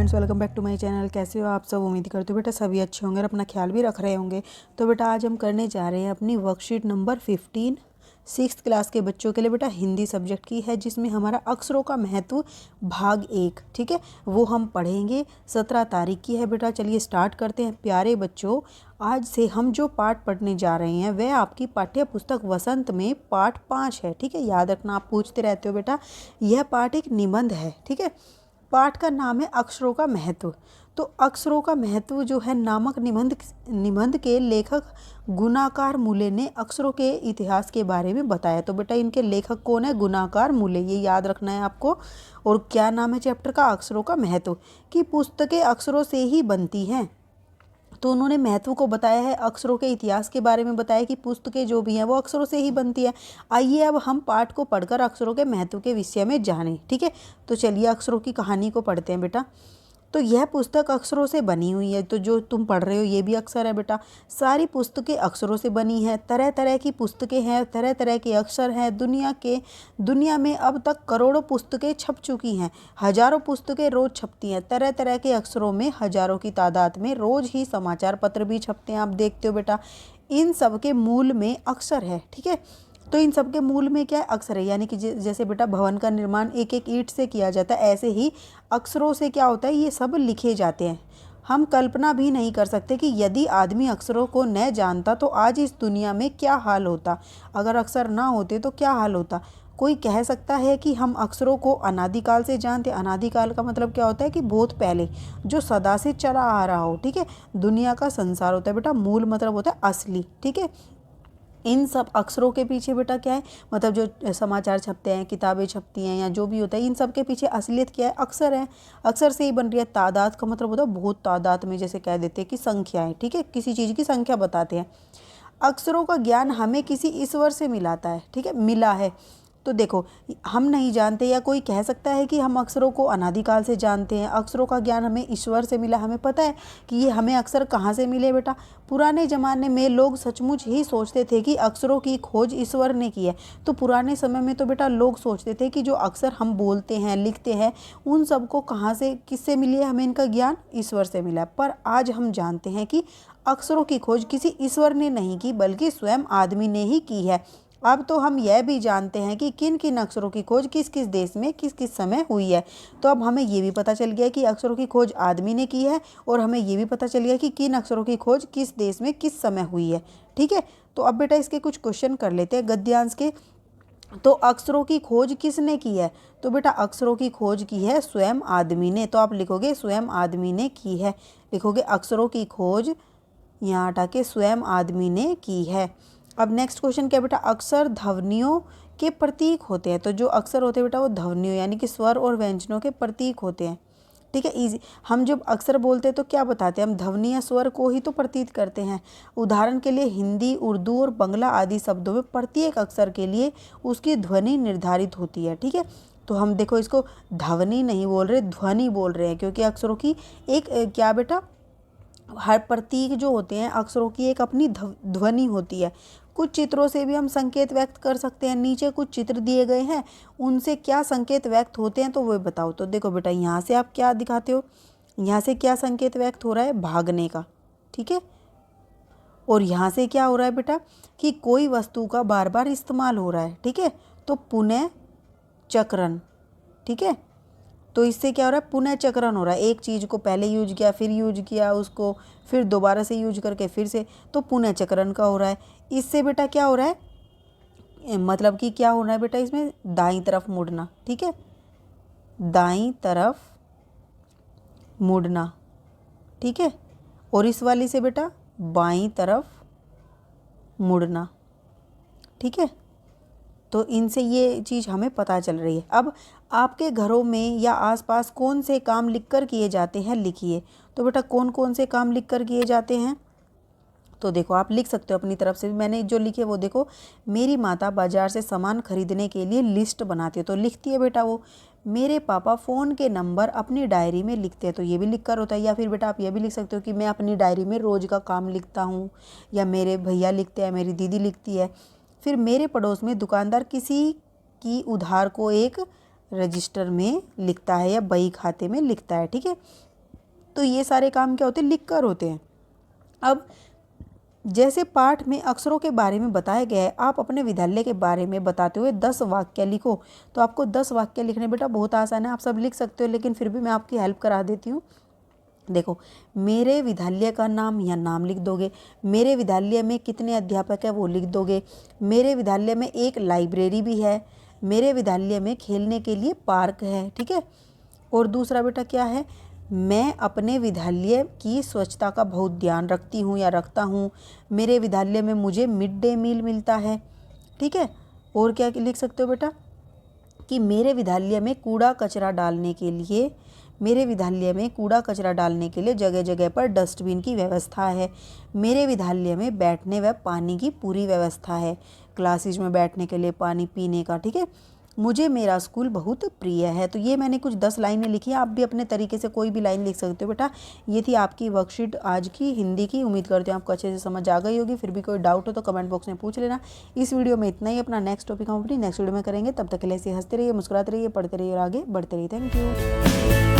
Friends, welcome back to my channel. कैसे हो आप सब? उम्मीद करते हो बेटा सभी अच्छे होंगे और अपना ख्याल भी रख रहे होंगे। तो बेटा आज हम करने जा रहे हैं अपनी वर्कशीट नंबर 15 6th क्लास के बच्चों के लिए बेटा हिंदी सब्जेक्ट की है, जिसमें हमारा अक्षरों का महत्व भाग 1, ठीक है, वो हम पढ़ेंगे। 17 तारीख की है बेटा। चलिए स्टार्ट करते हैं। प्यारे बच्चों, आज से हम जो पाठ पढ़ने जा रहे हैं वह आपकी पाठ्य पुस्तक वसंत में पाठ 5 है, ठीक है। याद रखना, आप पूछते रहते हो बेटा। यह पाठ एक निबंध है, ठीक है। पाठ का नाम है अक्षरों का महत्व। तो अक्षरों का महत्व जो है नामक निबंध के लेखक गुणाकार मूले ने अक्षरों के इतिहास के बारे में बताया। तो बेटा इनके लेखक कौन है? गुणाकार मूले, ये याद रखना है आपको। और क्या नाम है चैप्टर का? अक्षरों का महत्व। कि पुस्तकें अक्षरों से ही बनती हैं, तो उन्होंने महत्व को बताया है। अक्षरों के इतिहास के बारे में बताया कि पुस्तकें जो भी हैं वो अक्षरों से ही बनती है। आइए अब हम पाठ को पढ़कर अक्षरों के महत्व के विषय में जानें, ठीक है। तो चलिए अक्षरों की कहानी को पढ़ते हैं बेटा। तो यह पुस्तक अक्षरों से बनी हुई है। तो जो तुम पढ़ रहे हो ये भी अक्षर है बेटा। सारी पुस्तकें अक्षरों से बनी है। तरह तरह की पुस्तकें हैं, तरह तरह के अक्षर हैं। दुनिया में अब तक करोड़ों पुस्तकें छप चुकी हैं। हजारों पुस्तकें रोज छपती हैं। तरह तरह के अक्षरों में हजारों की तादाद में रोज ही समाचार पत्र भी छपते हैं। आप देखते हो बेटा, इन सब के मूल में अक्षर है, ठीक है। तो इन सब के मूल में क्या है? अक्षर है। यानी कि जैसे बेटा भवन का निर्माण एक एक ईंट से किया जाता है, ऐसे ही अक्षरों से क्या होता है? ये सब लिखे जाते हैं। हम कल्पना भी नहीं कर सकते कि यदि आदमी अक्षरों को न जानता तो आज इस दुनिया में क्या हाल होता। अगर अक्षर ना होते तो क्या हाल होता? कोई कह सकता है कि हम अक्षरों को अनादिकाल से जानते। अनादिकाल का मतलब क्या होता है? कि बहुत पहले, जो सदा से चला आ रहा हो, ठीक है। दुनिया का संसार होता है बेटा। मूल मतलब होता है असली, ठीक है। इन सब अक्षरों के पीछे बेटा क्या है? मतलब जो समाचार छपते हैं, किताबें छपती हैं, या जो भी होता है, इन सब के पीछे असलियत क्या है? अक्षर है। अक्षर से ही बन रही है। तादाद का मतलब होता है बहुत तादाद में, जैसे कह देते हैं कि संख्याएं, ठीक है, किसी चीज़ की संख्या बताते हैं। अक्षरों का ज्ञान हमें किसी ईश्वर से मिलाता है, ठीक है, मिला है। तो देखो, हम नहीं जानते, या कोई कह सकता है कि हम अक्षरों को अनादिकाल से जानते हैं। अक्षरों का ज्ञान हमें ईश्वर से मिला। हमें पता है कि ये हमें अक्षर कहाँ से मिले बेटा। पुराने ज़माने में लोग सचमुच ही सोचते थे कि अक्षरों की खोज ईश्वर ने की है। तो पुराने समय में तो बेटा लोग सोचते थे कि जो अक्षर हम बोलते हैं, लिखते हैं, उन सबको कहाँ से, किससे मिली है? हमें इनका ज्ञान ईश्वर से मिला। पर आज हम जानते हैं कि अक्षरों की खोज किसी ईश्वर ने नहीं की, बल्कि स्वयं आदमी ने ही की है। अब तो हम यह भी जानते हैं कि किन किन अक्षरों की खोज किस किस देश में किस किस समय हुई है। तो अब हमें ये भी पता चल गया कि अक्षरों की खोज आदमी ने की है, और हमें ये भी पता चल गया कि किन अक्षरों की खोज किस देश में किस समय हुई है, ठीक है। तो अब बेटा इसके कुछ क्वेश्चन कर लेते हैं गद्यांश के। तो अक्षरों की खोज किसने की है? तो बेटा अक्षरों की खोज की है स्वयं आदमी ने। तो आप लिखोगे स्वयं आदमी ने की है, लिखोगे अक्षरों की खोज, यहाँ हटा के स्वयं आदमी ने की है। अब नेक्स्ट क्वेश्चन क्या बेटा? अक्षर ध्वनियों के प्रतीक होते हैं। तो जो अक्षर होते हैं बेटा वो ध्वनियों यानी कि स्वर और व्यंजनों के प्रतीक होते हैं, ठीक है। इजी। हम जब अक्षर बोलते हैं तो क्या बताते हैं? हम ध्वनि या स्वर को ही तो प्रतीत करते हैं। उदाहरण के लिए हिंदी, उर्दू और बंगला आदि शब्दों में प्रत्येक अक्षर के लिए उसकी ध्वनि निर्धारित होती है, ठीक है। तो हम देखो इसको ध्वनि नहीं बोल रहे, ध्वनि बोल रहे हैं, क्योंकि अक्षरों की एक क्या बेटा, हर प्रतीक जो होते हैं अक्षरों की एक अपनी ध्वनि होती है। कुछ चित्रों से भी हम संकेत व्यक्त कर सकते हैं। नीचे कुछ चित्र दिए गए हैं, उनसे क्या संकेत व्यक्त होते हैं तो वो बताओ। तो देखो बेटा, यहाँ से आप क्या दिखाते हो? यहाँ से क्या संकेत व्यक्त हो रहा है? भागने का, ठीक है। और यहाँ से क्या हो रहा है बेटा? कि कोई वस्तु का बार बार इस्तेमाल हो रहा है, ठीक है। तो पुनः चक्रण, ठीक है। तो इससे क्या हो रहा है? पुनः चक्रण हो रहा है। एक चीज़ को पहले यूज किया, फिर यूज किया उसको, फिर दोबारा से यूज करके फिर से, तो पुनः चक्रण का हो रहा है। इससे बेटा क्या हो रहा है? मतलब कि क्या हो रहा है बेटा इसमें? दाईं तरफ मुड़ना, ठीक है, दाईं तरफ मुड़ना, ठीक है। और इस वाली से बेटा बाईं तरफ मुड़ना, ठीक है। तो इनसे ये चीज़ हमें पता चल रही है। अब आपके घरों में या आसपास कौन से काम लिखकर किए जाते हैं, लिखिए। तो बेटा कौन कौन से काम लिखकर किए जाते हैं? तो देखो आप लिख सकते हो अपनी तरफ से भी। मैंने जो लिखे वो देखो, मेरी माता बाजार से सामान खरीदने के लिए लिस्ट बनाती है, तो लिखती है बेटा वो। मेरे पापा फ़ोन के नंबर अपनी डायरी में लिखते हैं, तो ये भी लिख कर होता है। या फिर बेटा आप ये भी लिख सकते हो कि मैं अपनी डायरी में रोज़ का काम लिखता हूँ, या मेरे भैया लिखते हैं, मेरी दीदी लिखती है। फिर मेरे पड़ोस में दुकानदार किसी की उधार को एक रजिस्टर में लिखता है या बही खाते में लिखता है, ठीक है। तो ये सारे काम क्या होते हैं, लिख कर होते हैं। अब जैसे पाठ में अक्षरों के बारे में बताया गया है, आप अपने विद्यालय के बारे में बताते हुए 10 वाक्य लिखो। तो आपको 10 वाक्य लिखने बेटा बहुत आसान है, आप सब लिख सकते हो, लेकिन फिर भी मैं आपकी हेल्प करा देती हूँ। देखो, मेरे विद्यालय का नाम या नाम लिख दोगे, मेरे विद्यालय में कितने अध्यापक है वो लिख दोगे, मेरे विद्यालय में एक लाइब्रेरी भी है, मेरे विद्यालय में खेलने के लिए पार्क है, ठीक है। और दूसरा बेटा क्या है, मैं अपने विद्यालय की स्वच्छता का बहुत ध्यान रखती हूँ या रखता हूँ, मेरे विद्यालय में मुझे मिड डे मील मिलता है, ठीक है। और क्या लिख सकते हो बेटा कि मेरे विद्यालय में कूड़ा कचरा डालने के लिए, मेरे विद्यालय में कूड़ा कचरा डालने के लिए जगह जगह पर डस्टबिन की व्यवस्था है, मेरे विद्यालय में बैठने व पानी की पूरी व्यवस्था है, क्लासेज में बैठने के लिए पानी पीने का, ठीक है। मुझे मेरा स्कूल बहुत प्रिय है। तो ये मैंने कुछ 10 लाइनें लिखी हैं, आप भी अपने तरीके से कोई भी लाइन लिख सकते हो बेटा। ये थी आपकी वर्कशीट आज की हिंदी की। उम्मीद करती हूँ आपको अच्छे से समझ आ गई होगी। फिर भी कोई डाउट हो तो कमेंट बॉक्स में पूछ लेना। इस वीडियो में इतना ही। अपना नेक्स्ट टॉपिक हम अपनी नेक्स्ट वीडियो में करेंगे। तब तक के लिए ऐसे हंसते रहिए, मुस्कुराते रहिए, पढ़ते रहिए और आगे बढ़ते रहिए। Thank you.